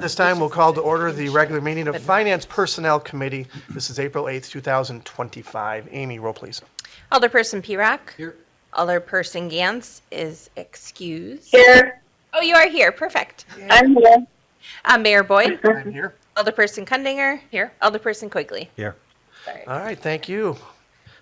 At this time, we'll call to order the regular meeting of Finance Personnel Committee. This is April 8th, 2025. Amy, roll please. Alderperson P-Rock. Here. Alderperson Gantz is excused. Here. Oh, you are here. Perfect. I'm here. Mayor Boyd. I'm here. Alderperson Kundinger. Here. Alderperson Quigley. Here. Sorry. All right, thank you.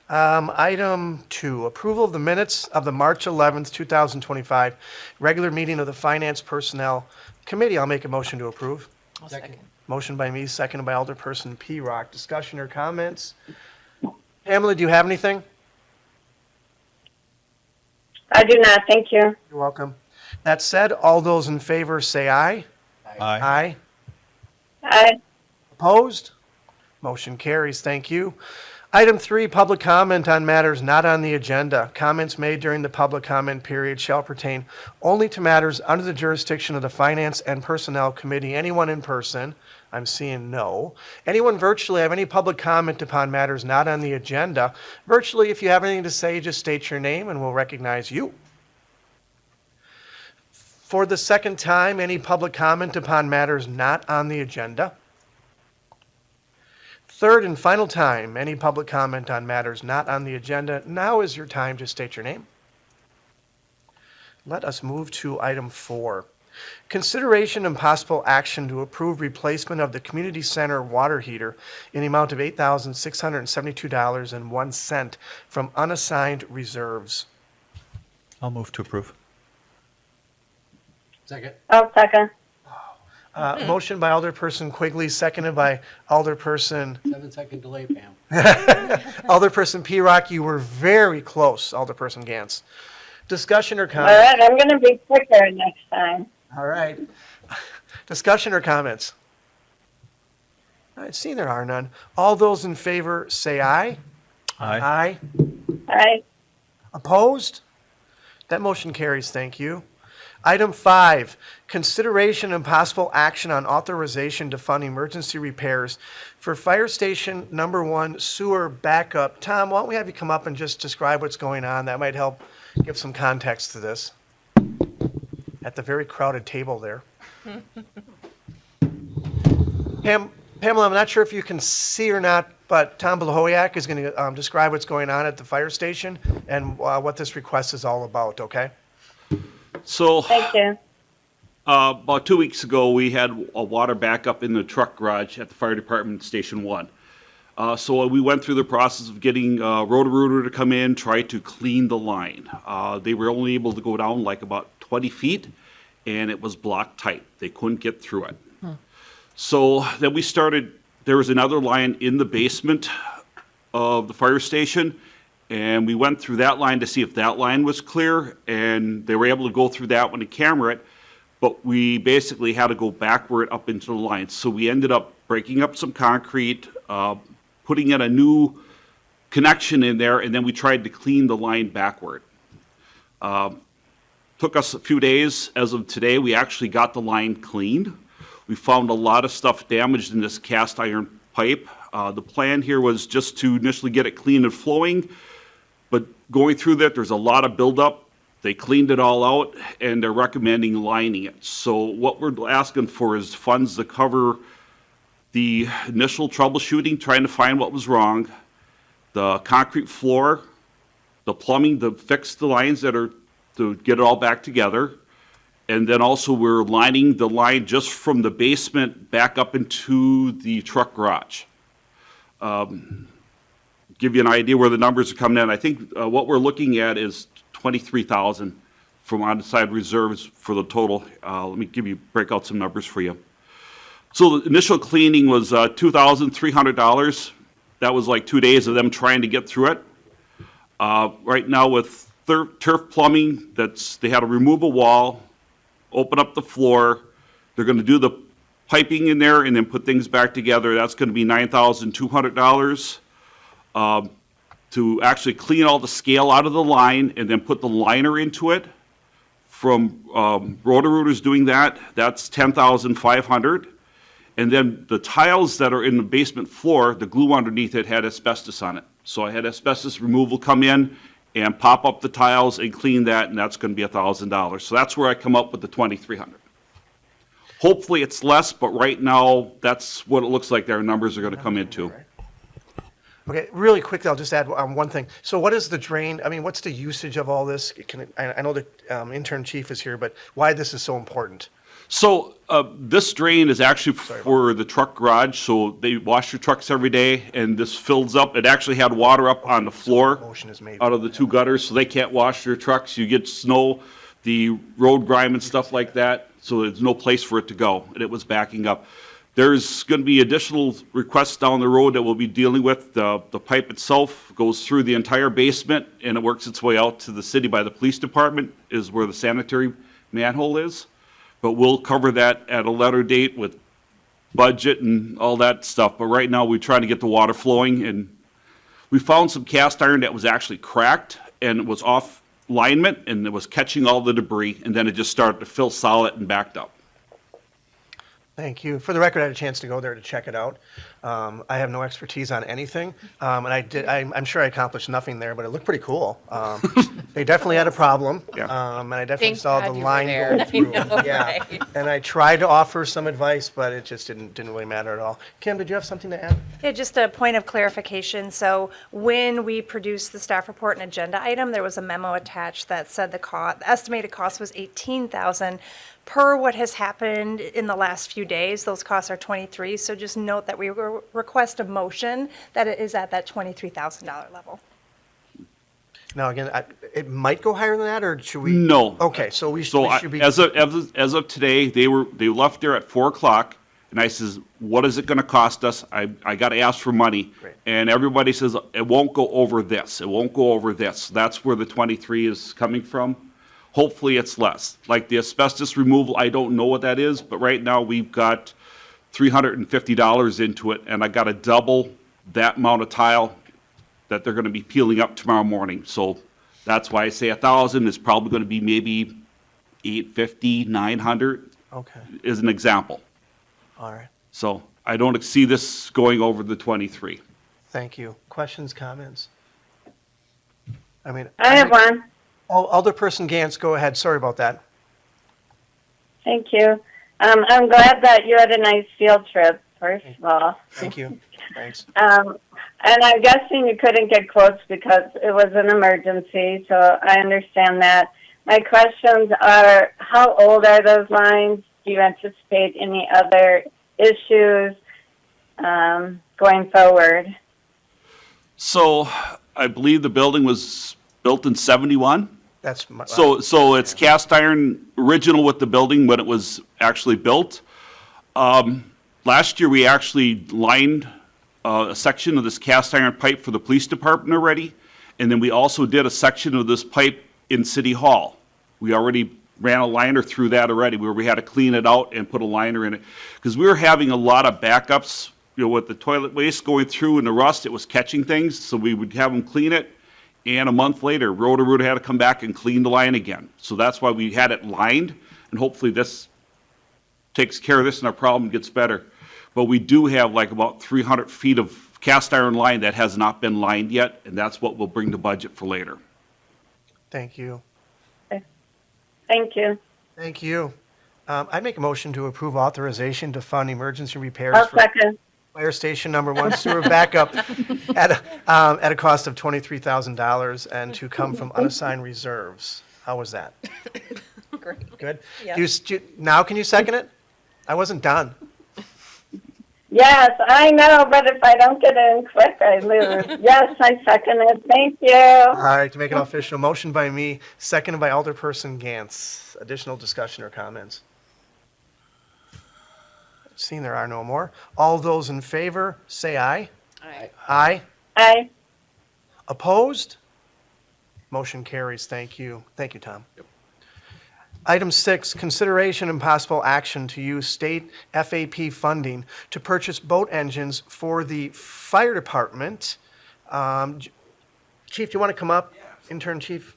Item 2, approval of the minutes of the March 11th, 2025 regular meeting of the Finance Personnel Committee. I'll make a motion to approve. I'll second. Motion by me, seconded by Alderperson P-Rock. Discussion or comments? Pamela, do you have anything? I do not. Thank you. You're welcome. That said, all those in favor say aye. Aye. Aye. Aye. Opposed? Motion carries. Thank you. Item 3, public comment on matters not on the agenda. Comments made during the public comment period shall pertain only to matters under the jurisdiction of the Finance and Personnel Committee. Anyone in person? I'm seeing no. Anyone virtually have any public comment upon matters not on the agenda? Virtually, if you have anything to say, just state your name and we'll recognize you. For the second time, any public comment upon matters not on the agenda? Third and final time, any public comment on matters not on the agenda. Now is your time to state your name. Let us move to item 4. Consideration and possible action to approve replacement of the community center water heater in the amount of $8,672.01 from unassigned reserves. I'll move to approve. Second. I'll second. Motion by Alderperson Quigley, seconded by Alderperson 7-second delay, Pam. Alderperson P-Rock. You were very close, Alderperson Gantz. Discussion or All comments? right. I'm going to be quicker next time. All right. Discussion or comments? All right, seeing there are none. All those in favor say aye. Aye. Aye. Aye. Opposed? That motion carries. Thank you. Item 5, consideration and possible action on authorization to fund emergency repairs for Fire Station Number 1 sewer backup. Tom, why don't we have you come up and just describe what's going on? That might help give some context to this. At the very crowded table there. Pamela, I'm not sure if you can see or not, but Tom Blahoyak is going to describe what's going on at the fire station and what this request is all about, okay? So, Thank you. about 2 weeks ago, we had a water backup in the truck garage at the fire department, Station 1. So we went through the process of getting Roto-Rooter to come in, try to clean the line. They were only able to go down like about 20 feet, and it was blocked tight. They couldn't get through it. So then we started, there was another line in the basement of the fire station, and we went through that line to see if that line was clear, and they were able to go through that one and camera it, but we basically had to go backward up into the line. So we ended up breaking up some concrete, putting in a new connection in there, and then we tried to clean the line backward. Took us a few days. As of today, we actually got the line cleaned. We found a lot of stuff damaged in this cast iron pipe. The plan here was just to initially get it clean and flowing, but going through that, there's a lot of buildup. They cleaned it all out, and they're recommending lining it. So what we're asking for is funds to cover the initial troubleshooting, trying to find what was wrong, the concrete floor, the plumbing to fix the lines that are, to get it all back together. And then also we're lining the line just from the basement back up into the truck garage. Give you an idea where the numbers are coming in. I think what we're looking at is 23,000 from unassigned reserves for the total. Let me break out some numbers for you. So the initial cleaning was $2,300. That was like 2 days of them trying to get through it. Right now with turf plumbing, they had to remove a wall, open up the floor. They're going to do the piping in there and then put things back together. That's going to be $9,200. To actually clean all the scale out of the line and then put the liner into it. From Roto-Rooters doing that, that's $10,500. And then the tiles that are in the basement floor, the glue underneath it had asbestos on it. So I had asbestos removal come in and pop up the tiles and clean that, and that's going to be $1,000. So that's where I come up with the $2,300. Hopefully it's less, but right now, that's what it looks like their numbers are gonna come into. Okay, really quickly, I'll just add one thing. So what is the drain, I mean, what's the usage of all this? I know the intern chief is here, but why this is so important? So, this drain is actually for the truck garage, so they wash their trucks every day, and this fills up. It actually had water up on the floor Motion is made. out of the two gutters, so they can't wash their trucks. You get snow, the road grime and stuff like that, so there's no place for it to go, and it was backing up. There's gonna be additional requests down the road that we'll be dealing with. The pipe itself goes through the entire basement, and it works its way out to the city by the police department, is where the sanitary manhole is. But we'll cover that at a later date with budget and all that stuff. But right now, we're trying to get the water flowing, and we found some cast iron that was actually cracked, and it was off alignment, and it was catching all the debris, and then it just started to fill solid and backed up. Thank you. For the record, I had a chance to go there to check it out. I have no expertise on anything, and I'm sure I accomplished nothing there, but it looked pretty cool. They definitely had a problem, Yeah. and I definitely Thank saw God the you were line there. go through. I know, Yeah, right? and I tried to offer some advice, but it just didn't really matter at all. Kim, did you have something to add? Yeah, just a point of clarification. So when we produced the staff report and agenda item, there was a memo attached that said the estimated cost was 18,000. Per what has happened in the last few days, those costs are 23. So just note that we request a motion that it is at that $23,000 level. Now, again, it might go higher than that, or should we? No. Okay, so we So should be. as of today, they left there at 4 o'clock, and I says, what is it gonna cost us? I gotta ask for money. Right. And everybody says, it won't go over this, it won't go over this. That's where the 23 is coming from. Hopefully it's less. Like the asbestos removal, I don't know what that is, but right now we've got $350 into it, and I gotta double that amount of tile that they're gonna be peeling up tomorrow morning. So that's why I say 1,000 is probably gonna be maybe 850, 900 Okay, is an example. all right. So I don't see this going over the 23. Thank you. Questions, comments? I mean. I have one. Alderperson Gantz, go ahead. Sorry about that. Thank you. I'm glad that you had a nice field trip, first of all. Thank you. Thanks. And I'm guessing you couldn't get quotes because it was an emergency, so I understand that. My questions are, how old are those lines? Do you anticipate any other issues going forward? So I believe the building was built in 71. That's my. So it's cast iron original with the building when it was actually built. Last year, we actually lined a section of this cast iron pipe for the police department already. And then we also did a section of this pipe in City Hall. We already ran a liner through that already, where we had to clean it out and put a liner in it. Because we were having a lot of backups, with the toilet waste going through and the rust, it was catching things. So we would have them clean it. And a month later, Roto-Rooter had to come back and clean the line again. So that's why we had it lined, and hopefully this takes care of this and our problem gets better. But we do have like about 300 feet of cast iron line that has not been lined yet, and that's what will bring the budget for later. Thank you. Thank you. Thank you. I'd make a motion to approve authorization to fund emergency repairs I'll for second. Fire Station Number 1 sewer backup at a cost of $23,000 and to come from unassigned reserves. How was that? Great. Good? Yeah. Now can you second it? I wasn't done. Yes, I know, but if I don't get in quick, I lose. Yes, I second it. Thank you. All right, to make it official, motion by me, seconded by Alderperson Gantz. Additional discussion or comments? Seeing there are no more. All those in favor, say aye. Aye. Aye. Aye. Opposed? Motion carries. Thank you. Thank you, Tom. Item 6, consideration and possible action to use state FAP funding to purchase boat engines for the fire department. Chief, do you want to come up? Intern Chief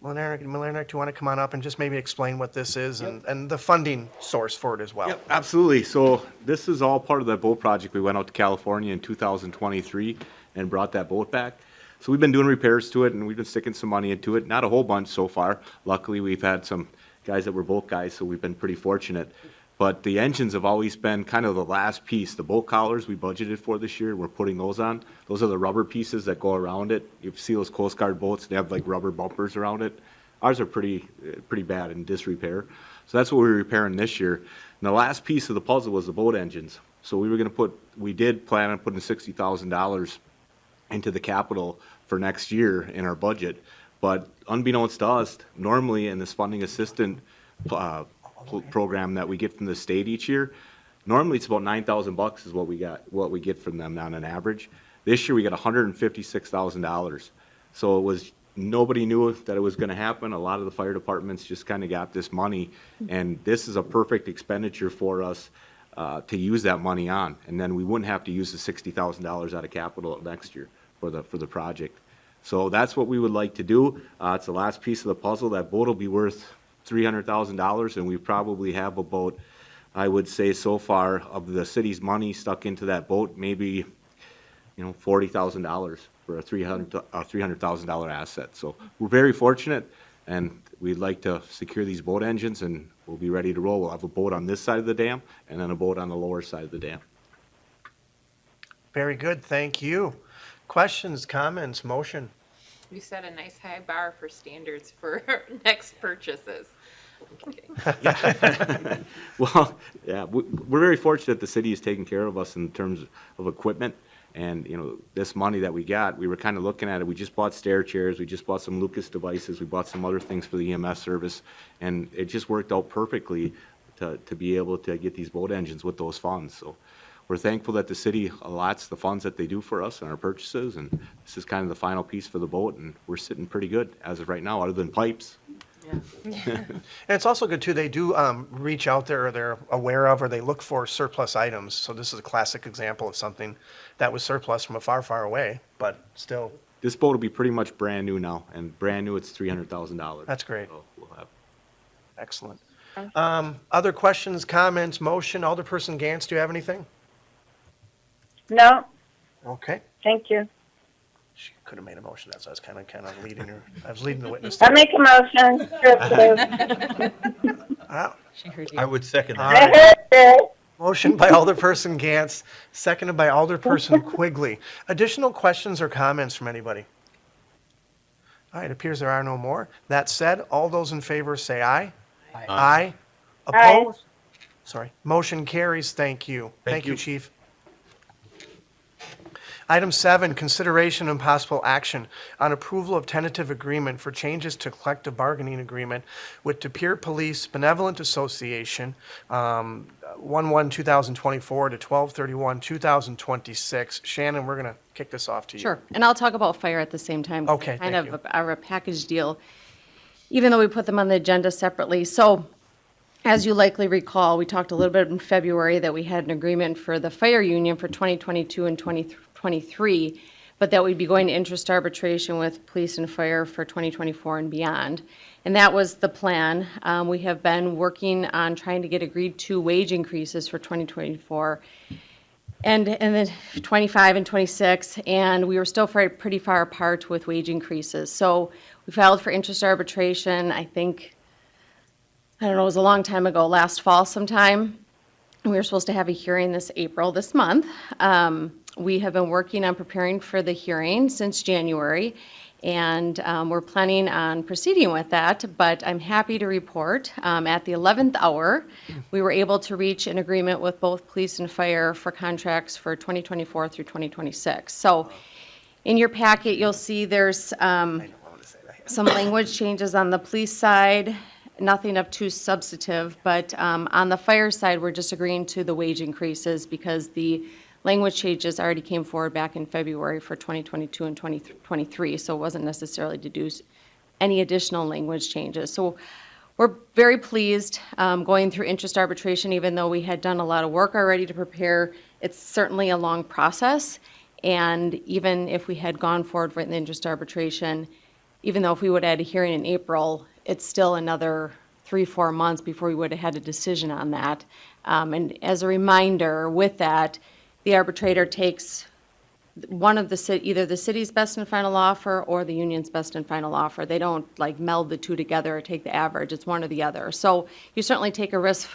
Malinak, do you want to come on up and just maybe explain what this is and the funding source for it as well? Yep, absolutely. So this is all part of that boat project. We went out to California in 2023 and brought that boat back. So we've been doing repairs to it, and we've been sticking some money into it. Not a whole bunch so far. Luckily, we've had some guys that were boat guys, so we've been pretty fortunate. But the engines have always been kind of the last piece. The bolt collars we budgeted for this year, we're putting those on. Those are the rubber pieces that go around it. You see those Coast Guard boats, they have like rubber bumpers around it. Ours are pretty bad in disrepair. So that's what we're repairing this year. And the last piece of the puzzle was the boat engines. So we did plan on putting $60,000 into the capital for next year in our budget. But unbeknownst to us, normally in this funding assistant program that we get from the state each year, normally it's about $9,000 is what we get from them on an average. This year we got $156,000. So it was, nobody knew that it was going to happen. A lot of the fire departments just kind of got this money, and this is a perfect expenditure for us to use that money on, and then we wouldn't have to use the $60,000 out of capital next year for the project. So that's what we would like to do. It's the last piece of the puzzle. That boat will be worth $300,000, and we probably have about, I would say so far, of the city's money stuck into that boat, maybe, $40,000 for a $300,000 asset. So we're very fortunate, and we'd like to secure these boat engines, and we'll be ready to roll. We'll have a boat on this side of the dam, and then a boat on the lower side of the dam. Very good, thank you. Questions, comments, motion? We set a nice high bar for standards for next purchases. I'm kidding. Well, yeah, we're very fortunate the city is taking care of us in terms of equipment. And, this money that we got, we were kind of looking at it. We just bought stair chairs. We just bought some Lucas devices. We bought some other things for the EMS service. And it just worked out perfectly to be able to get these boat engines with those funds. So we're thankful that the city allots the funds that they do for us on our purchases. And this is kind of the final piece for the boat. And we're sitting pretty good as of right now, other than pipes. And it's also good too, they do reach out there, or they're aware of, or they look for surplus items. So this is a classic example of something that was surplus from a far, far away, but still. This boat will be pretty much brand new now, and brand new, it's $300,000. That's great. So we'll have. Excellent. Other questions, comments, motion? Alderperson Gantz, do you have anything? No, Okay. thank you. She could have made a motion. That's why I was kind of leading her. I was leading the witness. I make a motion to approve. Wow. I would second All that. right. I heard it. Motion by Alderperson Gantz, seconded by Alderperson Quigley. Additional questions or comments from anybody? All right, it appears there are no more. That said, all those in favor say aye. Aye. Opposed? Sorry. Motion carries. Thank you. Thank you, Chief. Item 7, consideration and possible action on approval of tentative agreement for changes to collective bargaining agreement with De Pere Police Benevolent Association, 1/1/2024 to 12/31/2026. Shannon, we're going to kick this off to you. Sure, and I'll talk about fire at the same time. Okay, Kind thank of a package deal, even though we put them on the agenda separately. So, as you likely recall, we talked a little bit in February that we had an agreement for the fire union for 2022 and 2023, but that we'd be going to interest arbitration with police and fire for 2024 and beyond. And that was the plan. We have been working on trying to get agreed to wage increases for 2024 and then 25 and 26, and we were still pretty far apart with wage increases. So we filed for interest arbitration, I think, I don't know, it was a long time ago, last fall sometime. We were supposed to have a hearing this month. We have been working on preparing for the hearing since January, and we're planning on proceeding with that, but I'm happy to report at the 11th hour, we were able to reach an agreement with both police and fire for contracts for 2024 through 2026. So in your packet, you'll see there's some language changes on the police side, nothing of too substantive, but on the fire side, we're just agreeing to the wage increases because the language changes already came forward back in February for 2022 and 2023, so it wasn't necessarily to do any additional language changes. So we're very pleased going through interest arbitration, even though we had done a lot of work already to prepare. It's certainly a long process, and even if we had gone forward with the interest arbitration, even though if we would have had a hearing in April, it's still another 3-4 months before we would have had a decision on that. And as a reminder, with that, the arbitrator takes one of either the city's best and final offer or the union's best and final offer. They don't like meld the two together or take the average. It's one or the other. So you certainly take a risk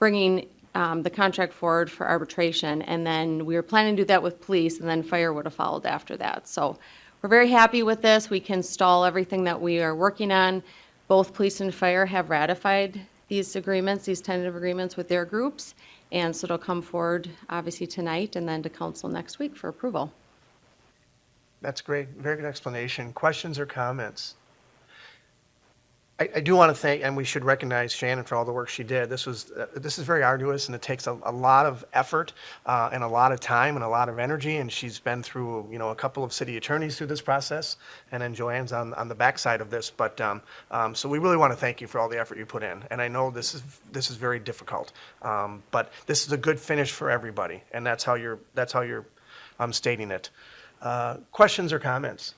bringing the contract forward for arbitration. And then we were planning to do that with police, and then fire would have followed after that. So we're very happy with this. We can stall everything that we are working on. Both police and fire have ratified these agreements, these tentative agreements with their groups. And so it'll come forward, obviously, tonight and then to council next week for approval. That's great. Very good explanation. Questions or comments? I do want to thank, and we should recognize Shannon for all the work she did. This is very arduous, and it takes a lot of effort and a lot of time and a lot of energy. And she's been through, a couple of city attorneys through this process, and then Joanne's on the backside of this. But so we really want to thank you for all the effort you put in. And I know this is very difficult, but this is a good finish for everybody, and that's how you're stating it. Questions or comments?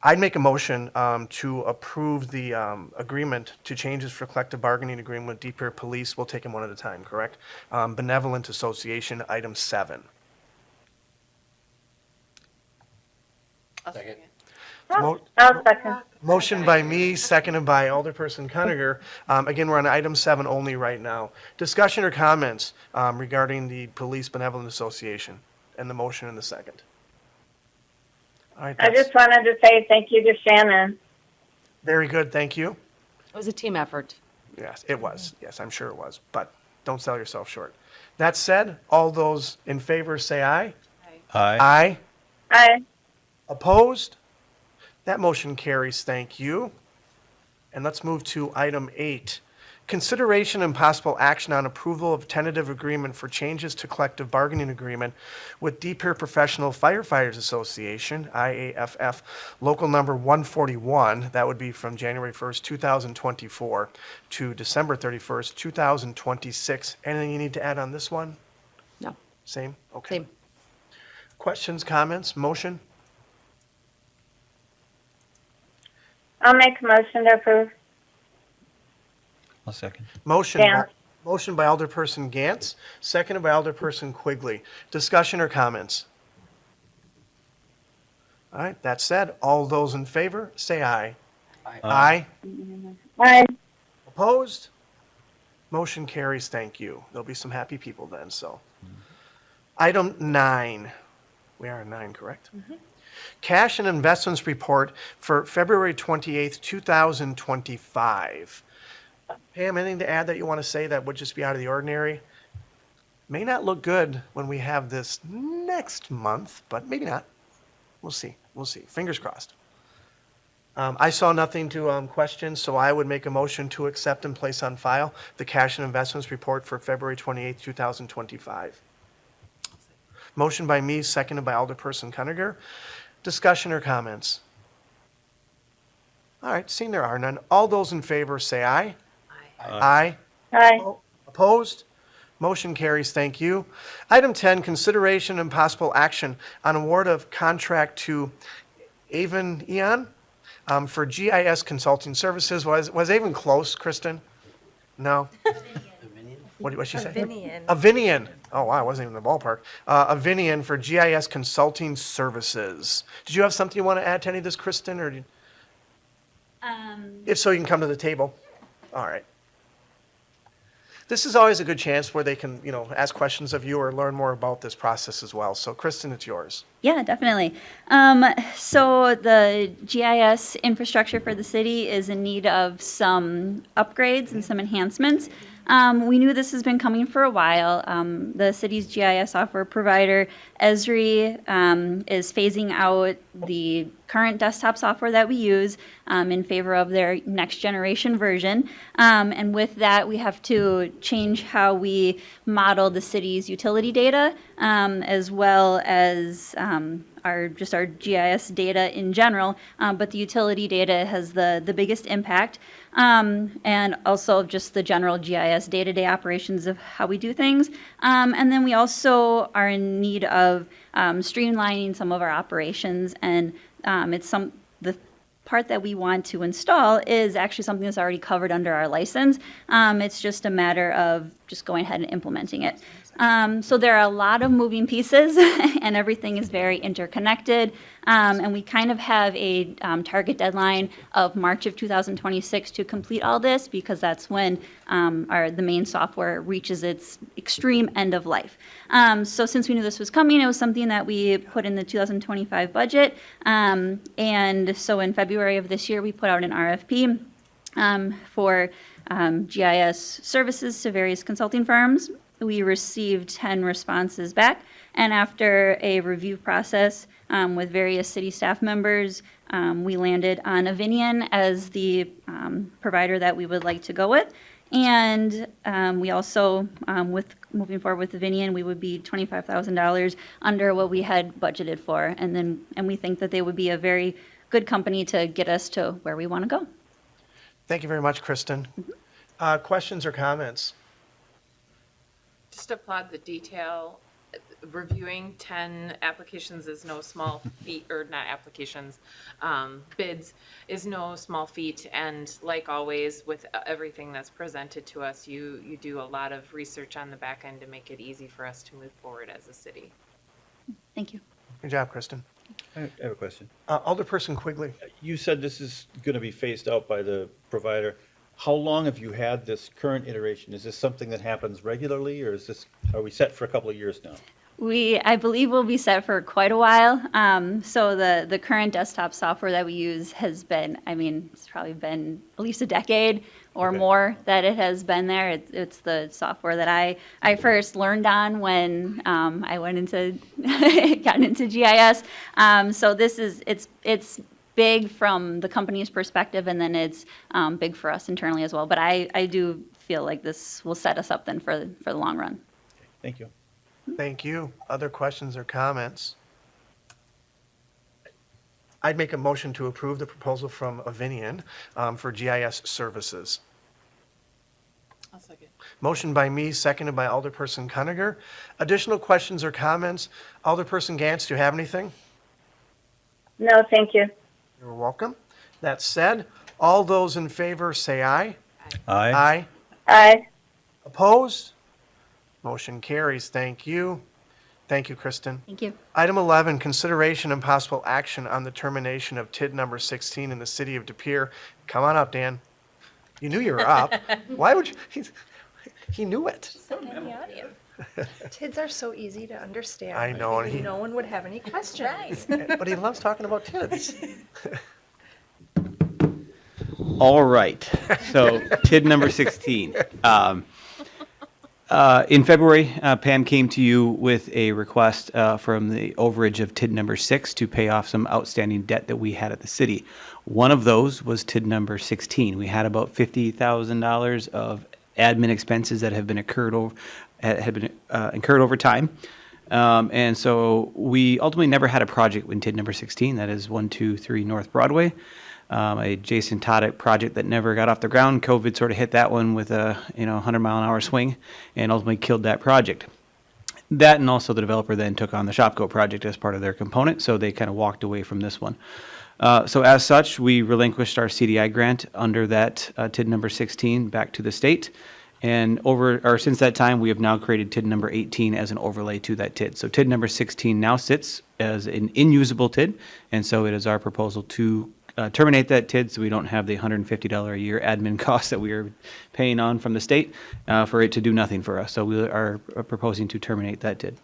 I'd make a motion to approve the agreement to changes for collective bargaining agreement with De Pere Police. We'll take them one at a time, correct? Benevolent Association, item 7. Second. Mo- I'll second. Motion by me, seconded by Alderperson Cuniger. Again, we're on item 7 only right now. Discussion or comments regarding the Police Benevolent Association and the motion and the second? All right, I that's just wanted to say thank you to Shannon. very good. Thank you. It was a team effort. Yes, it was. Yes, I'm sure it was. But don't sell yourself short. That said, all those in favor say aye. Aye. Aye. Aye. Opposed? That motion carries. Thank you. And let's move to item 8. Consideration and possible action on approval of tentative agreement for changes to collective bargaining agreement with De Pere Professional Firefighters Association, IAFF, local number 141. That would be from January 1st, 2024 to December 31st, 2026. Anything you need to add on this one? No, Same? Okay. same. Questions, comments, motion? I'll make a motion to approve. I'll second. Motion Gantz. by Alderperson Gantz, seconded by Alderperson Quigley. Discussion or comments? All right, that said, all those in favor, say aye. Aye. Aye. Opposed? Motion carries, thank you. There'll be some happy people then, so. Item 9. We are on 9, correct? Cash and investments report for February 28th, 2025. Pam, anything to add that you want to say that would just be out of the ordinary? May not look good when we have this next month, but maybe not. We'll see. We'll see. Fingers crossed. I saw nothing to question, so I would make a motion to accept and place on file the cash and investments report for February 28th, 2025. Motion by me, seconded by Alderperson Cuniger. Discussion or comments? All right, seeing there are none. All those in favor say aye. Aye. Aye. Opposed? Motion carries. Thank you. Item 10, consideration and possible action on award of contract to Avineon for GIS consulting services. Was Avon close, Kristen? No? What did she say? Avineon. Avineon. Oh, wow, I wasn't even in the ballpark. Avineon for GIS consulting services. Did you have something you want to add to any of this, Kristen? Or if so, you can come to the table. All right. This is always a good chance where they can, ask questions of you or learn more about this process as well. So, Kristen, it's yours. Yeah, definitely. So the GIS infrastructure for the city is in need of some upgrades and some enhancements. We knew this has been coming for a while. The city's GIS software provider, Esri, is phasing out the current desktop software that we use in favor of their next generation version. And with that, we have to change how we model the city's utility data, as well as our GIS data in general. But the utility data has the biggest impact. And also just the general GIS day-to-day operations of how we do things. And then we also are in need of streamlining some of our operations, and the part that we want to install is actually something that's already covered under our license. It's just a matter of just going ahead and implementing it. So there are a lot of moving pieces and everything is very interconnected. And we kind of have a target deadline of March of 2026 to complete all this because that's when the main software reaches its extreme end of life. So since we knew this was coming, it was something that we put in the 2025 budget. And so in February of this year, we put out an RFP for GIS services to various consulting firms. We received 10 responses back, and after a review process with various city staff members, we landed on Avineon as the provider that we would like to go with. And we also, with moving forward with Avineon, we would be $25,000 under what we had budgeted for, and we think that they would be a very good company to get us to where we want to go. Thank you very much, Kristen. Questions or comments? Just applaud the detail. Reviewing 10 applications is no small feat, or not applications, bids is no small feat. And like always, with everything that's presented to us, you do a lot of research on the back end to make it easy for us to move forward as a city. Thank you. Good job, Kristen. I have a question. Alderperson Quigley. You said this is going to be phased out by the provider. How long have you had this current iteration? Is this something that happens regularly, or are we set for a couple of years now? I believe we'll be set for quite a while. So the current desktop software that we use has been, it's probably been at least a decade or Okay. more that it has been there. It's the software that I first learned on when I went into, gotten into GIS. So it's big from the company's perspective, and then it's big for us internally as well. But I do feel like this will set us up then for the long run. Thank you. Thank you. Other questions or comments? I'd make a motion to approve the proposal from Avineon for GIS services. I'll second. Motion by me, seconded by Alderperson Cuniger. Additional questions or comments? Alderperson Gantz, do you have anything? No, thank you. You're welcome. That said, all those in favor say aye. Aye. Aye. Aye. Opposed? Motion carries. Thank you. Thank you, Kristen. Thank you. Item 11, consideration and possible action on the termination of TID number 16 in the City of De Pere. Come on up, Dan. You knew you were up. Why would you? He knew it. TIDs are so easy to understand. I know, and he- No one would have any questions. But he loves talking about TIDs. All right, so TID number 16. In February, Pam came to you with a request from the overage of TID number 6 to pay off some outstanding debt that we had at the city. One of those was TID number 16. We had about $50,000 of admin expenses that have been incurred over time. And so we ultimately never had a project in TID number 16, that is 123 North Broadway. A Jason Todick project that never got off the ground. COVID sort of hit that one with a 100-mile-an-hour swing and ultimately killed that project. That, and also the developer then took on the Shopco project as part of their component, so they kind of walked away from this one. So as such, we relinquished our CDI grant under that TID number 16 back to the state. And since that time, we have now created TID number 18 as an overlay to that TID. So TID number 16 now sits as an inusable TID, and so it is our proposal to terminate that TID so we don't have the $150 a year admin cost that we are paying on from the state for it to do nothing for us. So we are proposing to terminate that TID.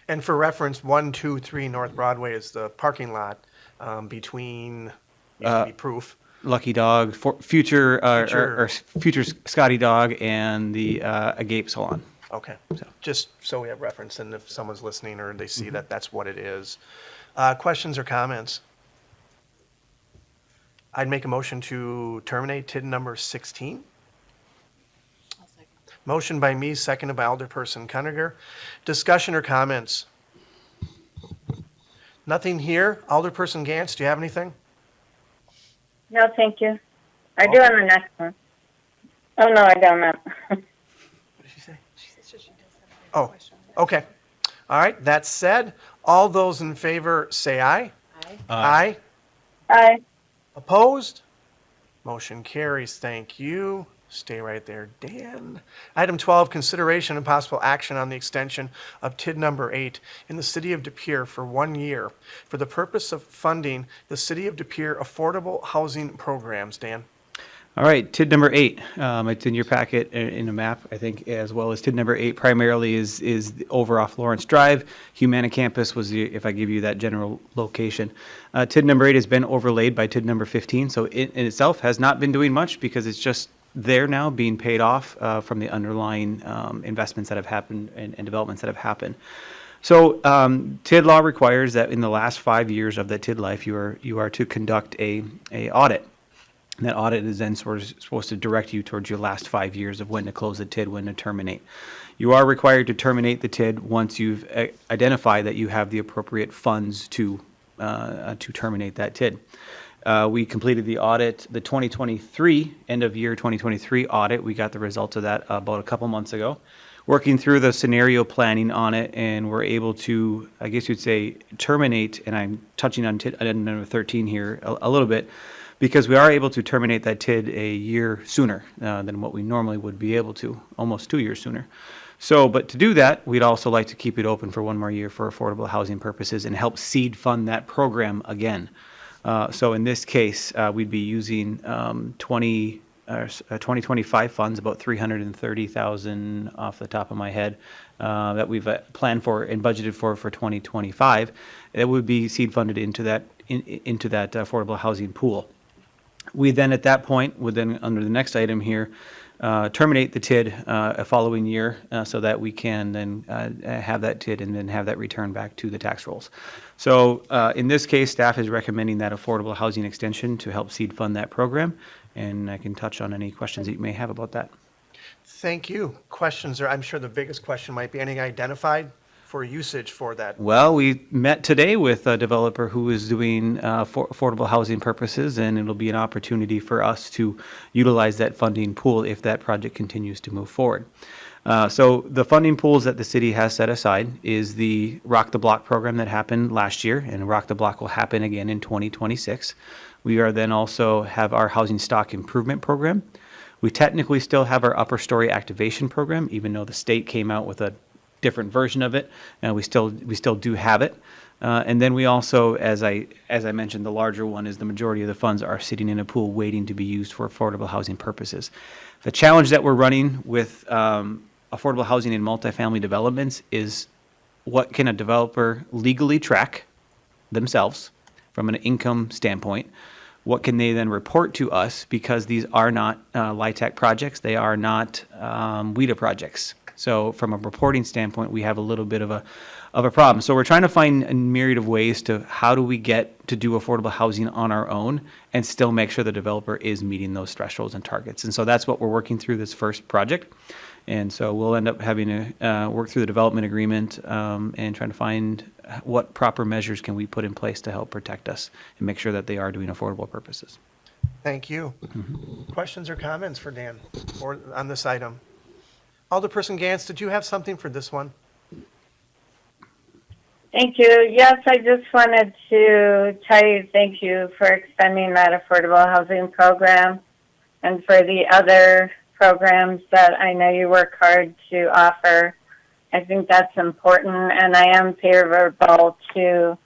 And for reference, 123 North Broadway is the parking lot between, used to be Proof. Lucky Dog, future Scotty Dog, and the Agape Salon. Okay, just so we have reference, and if someone's listening or they see that that's what it is. Questions or comments? I'd make a motion to terminate TID number 16. I'll second. Motion by me, seconded by Alderperson Cuniger. Discussion or comments? Nothing here. Alderperson Gantz, do you have anything? No, thank you. I do on the next one. Oh, no, I don't know. What did she say? Oh, okay. All right, that said, all those in favor say aye. Aye. Aye. Aye. Opposed? Motion carries. Thank you. Stay right there, Dan. Item 12, consideration and possible action on the extension of TID number 8 in the City of De Pere for 1 year for the purpose of funding the City of De Pere affordable housing programs. Dan? All right, TID number 8. It's in your packet in a map, I think, as well as TID number 8 primarily is over off Lawrence Drive. Humana Campus was the, if I give you that general location. TID number 8 has been overlaid by TID number 15, so it in itself has not been doing much because it's just there now being paid off from the underlying investments that have happened and developments that have happened. So TID law requires that in the last 5 years of that TID life, you are to conduct a audit. And that audit is then sort of supposed to direct you towards your last 5 years of when to close the TID, when to terminate. You are required to terminate the TID once you've identified that you have the appropriate funds to terminate that TID. We completed the audit, the 2023, end of year 2023 audit. We got the results of that about a couple months ago. Working through the scenario planning on it, and we're able to, I guess you'd say, terminate, and I'm touching on TID number 13 here a little bit, because we are able to terminate that TID a year sooner than what we normally would be able to, almost 2 years sooner. So, but to do that, we'd also like to keep it open for 1 more year for affordable housing purposes and help seed fund that program again. So in this case, we'd be using 2025 funds, about 330,000 off the top of my head, that we've planned for and budgeted for 2025. That would be seed funded into that affordable housing pool. We then, at that point, would then, under the next item here, terminate the TID a following year so that we can then have that TID and then have that return back to the tax rolls. So in this case, staff is recommending that affordable housing extension to help seed fund that program, and I can touch on any questions that you may have about that. Thank you. Questions, or I'm sure the biggest question might be anything identified for usage for that? Well, we met today with a developer who is doing for affordable housing purposes, and it'll be an opportunity for us to utilize that funding pool if that project continues to move forward. So the funding pools that the city has set aside is the Rock the Block program that happened last year, and Rock the Block will happen again in 2026. We are then also have our housing stock improvement program. We technically still have our upper story activation program, even though the state came out with a different version of it, and we still do have it. And then we also, as I mentioned, the larger one is the majority of the funds are sitting in a pool waiting to be used for affordable housing purposes. The challenge that we're running with affordable housing in multifamily developments is what can a developer legally track themselves from an income standpoint? What can they then report to us, because these are not LIHTC projects, they are not WIDA projects. So from a reporting standpoint, we have a little bit of a problem. So we're trying to find a myriad of ways to how do we get to do affordable housing on our own and still make sure the developer is meeting those thresholds and targets. And so that's what we're working through this first project. And so we'll end up having to work through the development agreement and trying to find what proper measures can we put in place to help protect us and make sure that they are doing affordable purposes. Thank you. Questions or comments for Dan or on this item? Alderperson Gantz, did you have something for this one? Thank you. Yes, I just wanted to tell you thank you for extending that affordable housing program and for the other programs that I know you work hard to offer. I think that's important, and I am favorable to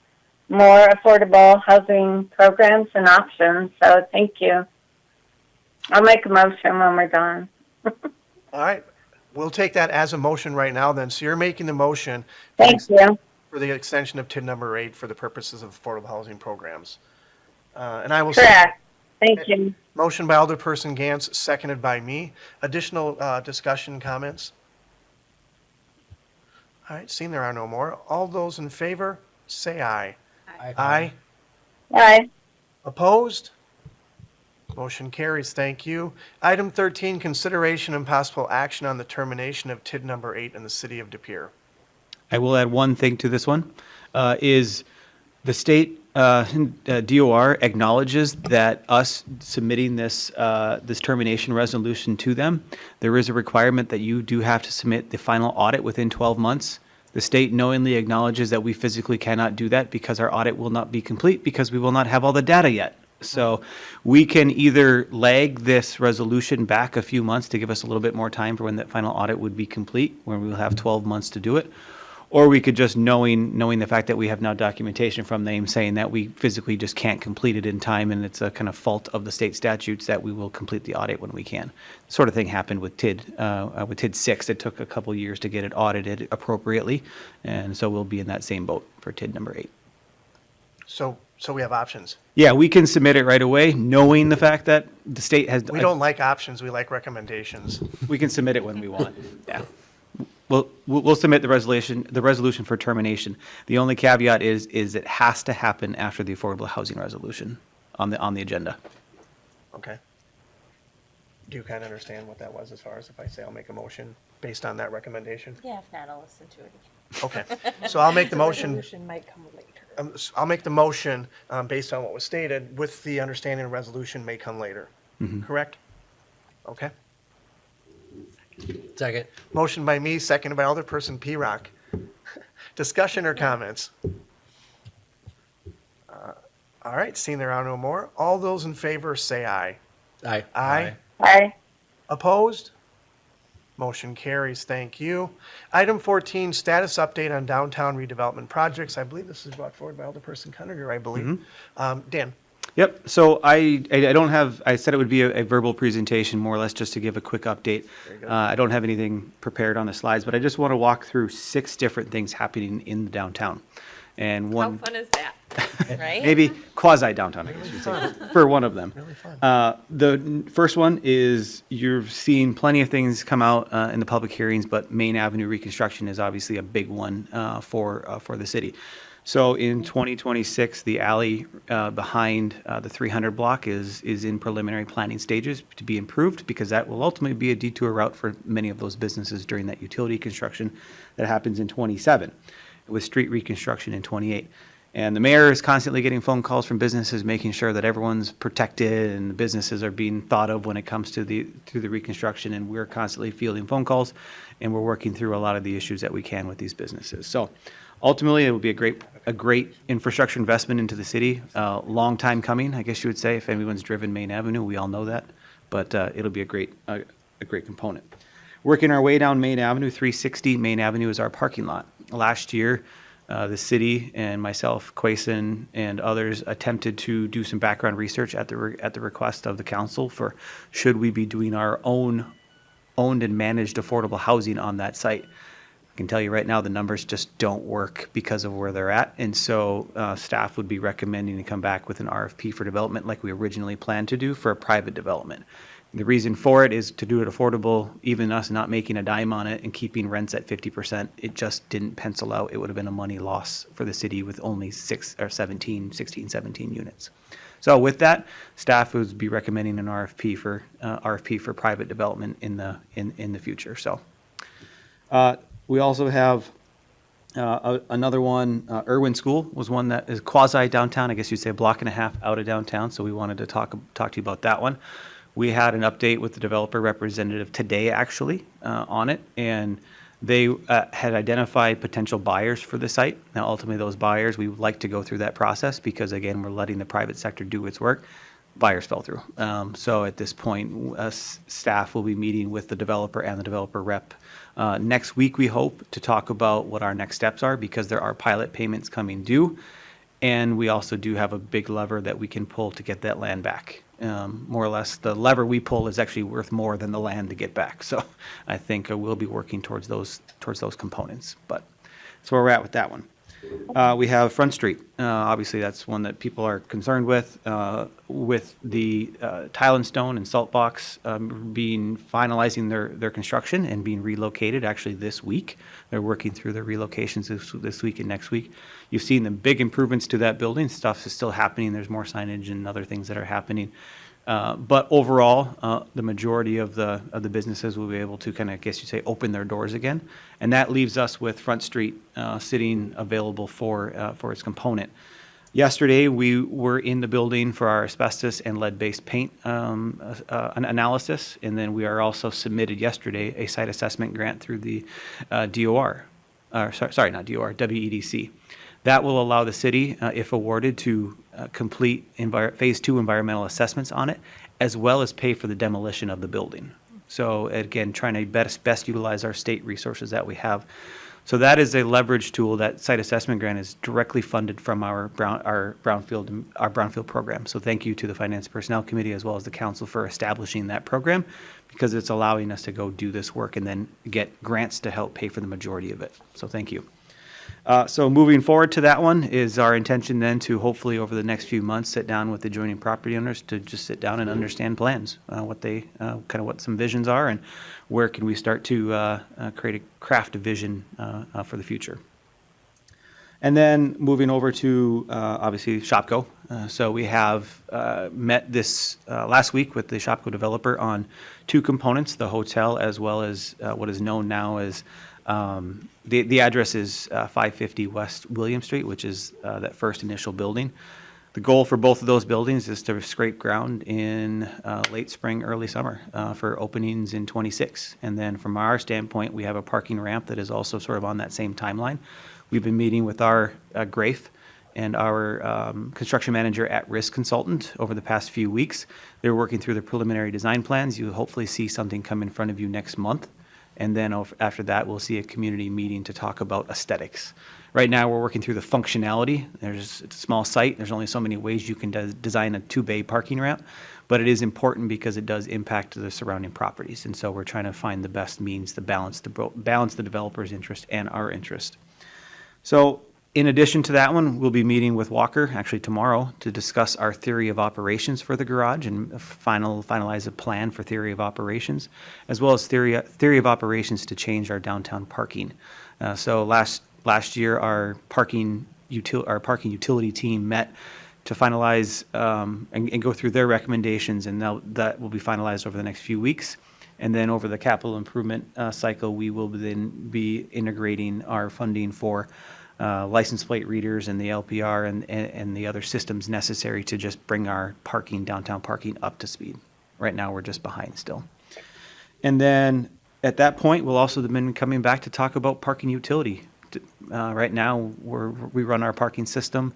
more affordable housing programs and options, so thank you. I'll make a motion when we're done. All right. We'll take that as a motion right now then. So you're making the motion Thank you. for the extension of TID number 8 for the purposes of affordable housing programs. And I will Correct. Thank you. Motion by Alderperson Gantz, seconded by me. Additional discussion, comments? All right, seeing there are no more. All those in favor, say aye. Aye. Bye. Opposed? Motion carries. Thank you. Item 13, consideration and possible action on the termination of TID number 8 in the City of De Pere. I will add one thing to this one, is the state DOR acknowledges that us submitting this termination resolution to them, there is a requirement that you do have to submit the final audit within 12 months. The state knowingly acknowledges that we physically cannot do that because our audit will not be complete because we will not have all the data yet. So we can either lag this resolution back a few months to give us a little bit more time for when that final audit would be complete, where we'll have 12 months to do it. Or we could just, knowing the fact that we have now documentation from them saying that we physically just can't complete it in time, and it's a kind of fault of the state statutes, that we will complete the audit when we can. Sort of thing happened with TID 6. It took a couple years to get it audited appropriately, and so we'll be in that same boat for TID number 8. So we have options. Yeah, we can submit it right away, knowing the fact that the state has. We don't like options, we like recommendations. We can submit it when we want. Yeah. We'll submit the resolution for termination. The only caveat is it has to happen after the affordable housing resolution on the agenda. Okay. Do you kind of understand what that was as far as if I say I'll make a motion based on that recommendation? Yeah, if not, I'll listen to it. Okay. So I'll make the motion. Resolution might come later. I'll make the motion based on what was stated with the understanding a resolution may come later. Correct? Okay. Second. Motion by me, seconded by Alderperson P-Rock. Discussion or comments? All right, seeing there are no more. All those in favor say aye. Aye. Aye. Aye. Opposed? Motion carries. Thank you. Item 14, status update on downtown redevelopment projects. I believe this is brought forward by Alderperson Cunninger, I believe. Dan? Yep. So I don't have, I said it would be a verbal presentation, more or less just to give a quick update. I don't have anything prepared on the slides, but I just want to walk through 6 different things happening in the downtown. And How one, fun is that? Right? maybe quasi downtown, I guess you'd say, for one of them. Really fun. The first one is you're seeing plenty of things come out in the public hearings, but Main Avenue reconstruction is obviously a big one for the city. So in 2026, the alley behind the 300 block is in preliminary planning stages to be improved, because that will ultimately be a detour route for many of those businesses during that utility construction that happens in 27, with street reconstruction in 28. And the mayor is constantly getting phone calls from businesses, making sure that everyone's protected and the businesses are being thought of when it comes to the reconstruction. And we're constantly fielding phone calls, and we're working through a lot of the issues that we can with these businesses. So ultimately, it will be a great infrastructure investment into the city. Long time coming, I guess you would say. If anyone's driven Main Avenue, we all know that. But it'll be a great component. Working our way down Main Avenue, 360 Main Avenue is our parking lot. Last year, the city and myself, Quason, and others attempted to do some background research at the request of the council for should we be doing our owned and managed affordable housing on that site. I can tell you right now, the numbers just don't work because of where they're at. And so staff would be recommending to come back with an RFP for development like we originally planned to do for a private development. The reason for it is to do it affordable, even us not making a dime on it and keeping rents at 50%. It just didn't pencil out. It would have been a money loss for the city with only 17 units. So with that, staff would be recommending an RFP for private development in the future. So we also have another one. Irwin School was one that is quasi downtown. I guess you'd say a block and a half out of downtown. So we wanted to talk to you about that one. We had an update with the developer representative today, actually, on it, and they had identified potential buyers for the site. Now, ultimately, those buyers, we would like to go through that process because, again, we're letting the private sector do its work. Buyers fell through. So at this point, staff will be meeting with the developer and the developer rep next week, we hope, to talk about what our next steps are, because there are pilot payments coming due. And we also do have a big lever that we can pull to get that land back. More or less, the lever we pull is actually worth more than the land to get back. So I think we'll be working towards those components. But that's where we're at with that one. We have Front Street. Obviously, that's one that people are concerned with the tile and stone and salt box finalizing their construction and being relocated actually this week. They're working through their relocations this week and next week. You've seen the big improvements to that building. Stuff is still happening. There's more signage and other things that are happening. But overall, the majority of the businesses will be able to kind of, I guess you say, open their doors again, and that leaves us with Front Street sitting available for its component. Yesterday, we were in the building for our asbestos and lead-based paint analysis, and then we are also submitted yesterday a site assessment grant through the WEDC. That will allow the city, if awarded, to complete Phase 2 environmental assessments on it, as well as pay for the demolition of the building. So again, trying to best utilize our state resources that we have. So that is a leverage tool. That site assessment grant is directly funded from our brownfield program. So thank you to the Finance Personnel Committee as well as the council for establishing that program, because it's allowing us to go do this work and then get grants to help pay for the majority of it. So thank you. So moving forward to that one is our intention then to hopefully over the next few months sit down with adjoining property owners to just sit down and understand plans, what they kind of what some visions are and where can we start to craft a vision for the future. And then moving over to obviously Shopko. So we have met this last week with the Shopko developer on two components, the hotel as well as what is known now as the address is 550 West William Street, which is that first initial building. The goal for both of those buildings is to scrape ground in late spring, early summer for openings in 26. And then from our standpoint, we have a parking ramp that is also sort of on that same timeline. We've been meeting with our GRAFE and our construction manager at risk consultant over the past few weeks. They're working through the preliminary design plans. You'll hopefully see something come in front of you next month. And then after that, we'll see a community meeting to talk about aesthetics. Right now, we're working through the functionality. It's a small site. There's only so many ways you can design a two-bay parking ramp, but it is important because it does impact the surrounding properties. And so we're trying to find the best means to balance the developer's interest and our interest. So in addition to that one, we'll be meeting with Walker actually tomorrow to discuss our theory of operations for the garage and finalize a plan for theory of operations, as well as theory of operations to change our downtown parking. So last year, our parking utility team met to finalize and go through their recommendations, and that will be finalized over the next few weeks. And then over the capital improvement cycle, we will then be integrating our funding for license plate readers and the LPR and the other systems necessary to just bring our downtown parking up to speed. Right now, we're just behind still. And then at that point, we'll also be coming back to talk about parking utility. Right now, we run our parking system,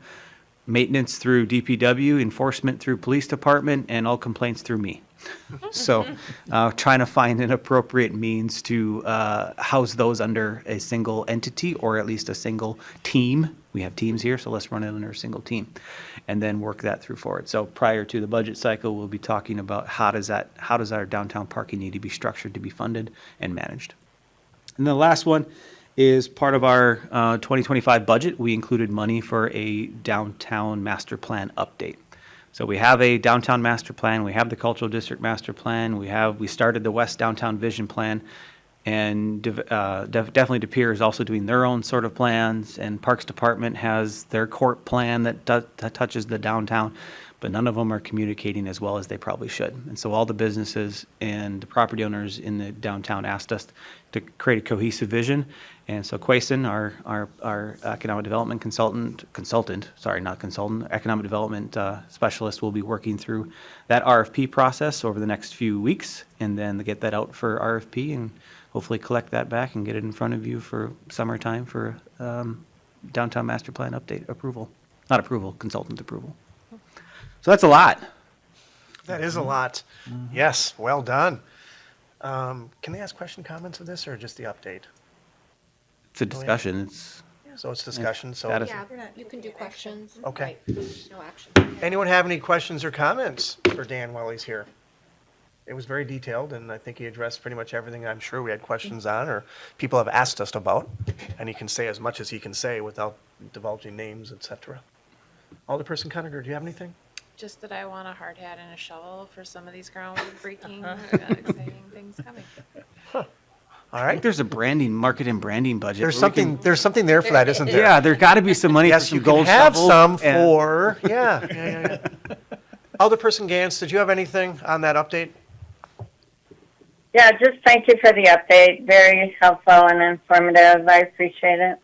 maintenance through DPW, enforcement through police department, and all complaints through me. So trying to find an appropriate means to house those under a single entity or at least a single team. We have teams here, so let's run it under a single team and then work that through forward. So prior to the budget cycle, we'll be talking about how does our downtown parking need to be structured to be funded and managed. And the last one is part of our 2025 budget. We included money for a downtown master plan update. So we have a downtown master plan, we have the cultural district master plan, we started the West Downtown Vision Plan, and definitely De Pere is also doing their own sort of plans, and Parks Department has their court plan that touches the downtown, but none of them are communicating as well as they probably should. And so all the businesses and the property owners in the downtown asked us to create a cohesive vision. And so Quason, our economic development economic development specialist will be working through that RFP process over the next few weeks, and then get that out for RFP and hopefully collect that back and get it in front of you for summertime for downtown master plan update approval. Not approval, consultant approval. So that's a lot. That is a lot. Yes, well done. Can they ask comments of this or just the update? It's a discussion. So it's discussion, so. Status. Yeah, you can do questions. Okay. Right. No action. Anyone have any questions or comments for Dan while he's here? It was very detailed, and I think he addressed pretty much everything I'm sure we had questions on or people have asked us about. And he can say as much as he can say without divulging names, etc. Alderperson Cunninger, do you have anything? Just that I want a hard hat and a shovel for some of these groundbreaking, exciting things coming. All I think right. there's a market and branding budget. There's where we can- something there for that, isn't there? Yeah, there got to be some money for Yes, some you can gold have shovels some and- for, yeah. Alderperson Gantz, did you have anything on that update? Yeah, just thank you for the update. Very helpful and informative. I appreciate it.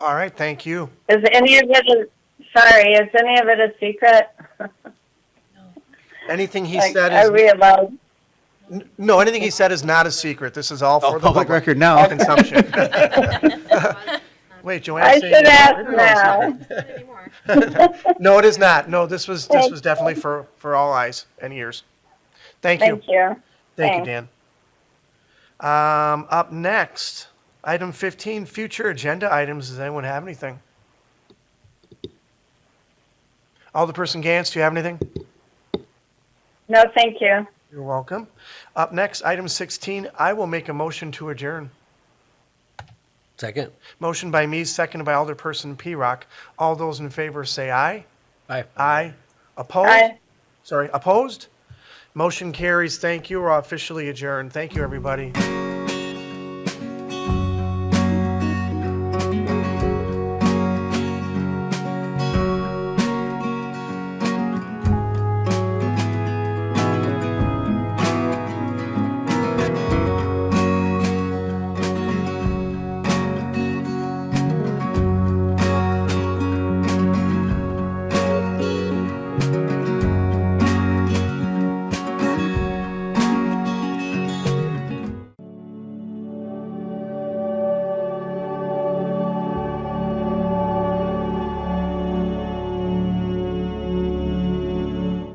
All right, thank you. Is any of it a secret? Anything he Like, said are we is, allowed? no, anything he said is not a secret. This is all for the public record now. consumption. Wait, Joanne. I should ask now. No, it is not. No, this was definitely for all eyes and ears. Thank you. Thank you. Thank you, Thanks. Dan. Up next, item 15, future agenda items. Does anyone have anything? Alderperson Gantz, do you have anything? No, thank you. You're welcome. Up next, item 16, I will make a motion to adjourn. Second. Motion by me, seconded by Alderperson P-Rock. All those in favor say aye. Aye. Aye. Opposed? Aye. Sorry, opposed? Motion carries. Thank you. We're officially adjourned. Thank you, everybody.